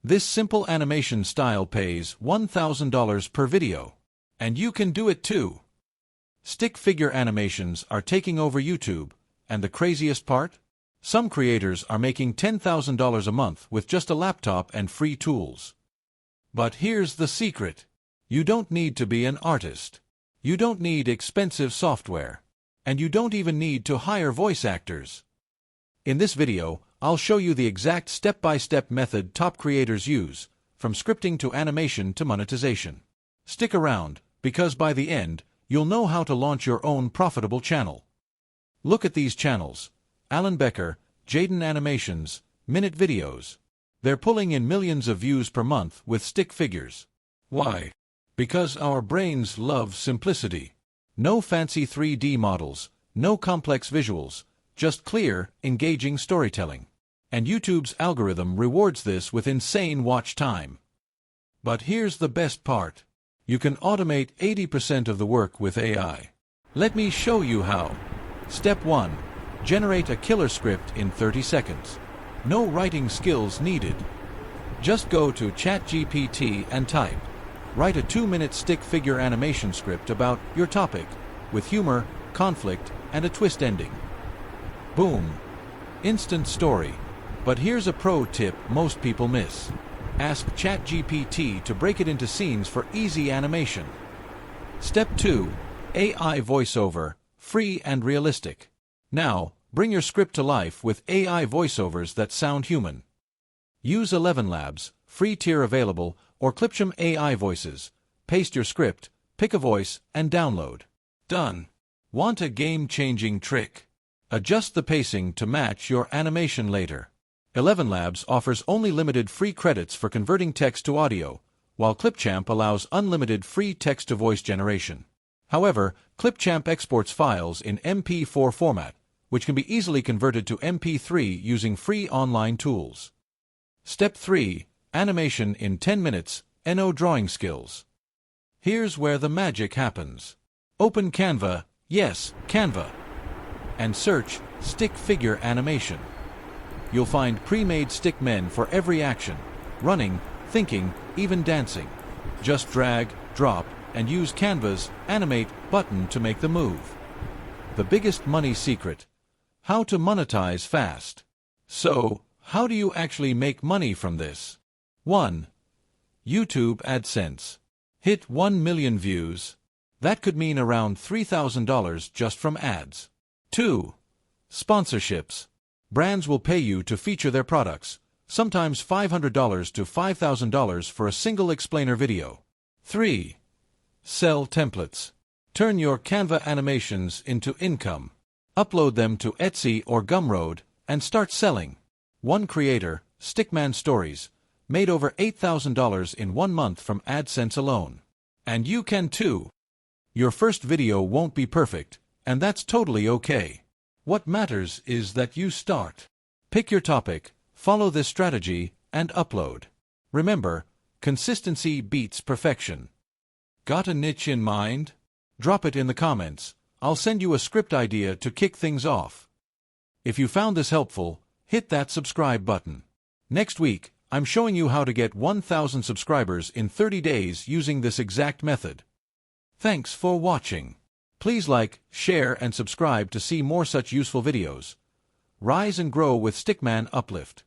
This simple animation style pays $1,000 per video. And you can do it too. Stick figure animations are taking over YouTube, and the craziest part? Some creators are making $10,000 a month with just a laptop and free tools. But here's the secret. You don't need to be an artist. You don't need expensive software. And you don't even need to hire voice actors. In this video, I'll show you the exact step-by-step method top creators use, from scripting to animation to monetization. Stick around, because by the end, you'll know how to launch your own profitable channel. Look at these channels: Alan Becker, Jaden Animations, Minute Videos. They're pulling in millions of views per month with stick figures. Why? Because our brains love simplicity. No fancy 3D models, no complex visuals, just clear, engaging storytelling. And YouTube's algorithm rewards this with insane watch time. But here's the best part. You can automate 80% of the work with AI. Let me show you how. Step 1. Generate a killer script in 30 seconds. No writing skills needed. Just go to ChatGPT and type, "Write a 2-minute stick figure animation script about your topic, with humor, conflict, and a twist ending." Boom. Instant story. But here's a pro tip most people miss. Ask ChatGPT to break it into scenes for easy animation. Step 2. AI voiceover, free and realistic. Now, bring your script to life with AI voiceovers that sound human. Use ElevenLabs, free tier available, or Clipchamp AI voices. Paste your script, pick a voice, and download. Done. Want a game-changing trick? Adjust the pacing to match your animation later. ElevenLabs offers only limited free credits for converting text to audio, while Clipchamp allows unlimited free text-to-voice generation. However, Clipchamp exports files in MP4 format, which can be easily converted to MP3 using free online tools. Step 3. Animation in 10 minutes, no drawing skills. Here's where the magic happens. Open Canva, yes, Canva, and search stick figure animation. You'll find pre-made stickmen for every action: running, thinking, even dancing. Just drag, drop, and use Canva's Animate button to make the move. The biggest money secret: how to monetize fast. So, how do you actually make money from this? 1. YouTube AdSense. Hit 1 million views. That could mean around $3,000 just from ads. 2. Sponsorships. Brands will pay you to feature their products, sometimes $500 to $5,000 for a single explainer video. 3. Sell templates. Turn your Canva animations into income. Upload them to Etsy or Gumroad and start selling. One creator, Stickman Stories, made over $8,000 in 1 month from AdSense alone. And you can too. Your first video won't be perfect, and that's totally okay. What matters is that you start. Pick your topic, follow this strategy, and upload. Remember, consistency beats perfection. Got a niche in mind? Drop it in the comments. I'll send you a script idea to kick things off. If you found this helpful, hit that subscribe button. Next week, I'm showing you how to get 1,000 subscribers in 30 days using this exact method. Thanks for watching. Please like, share, and subscribe to see more such useful videos. Rise and grow with StickmanUplift.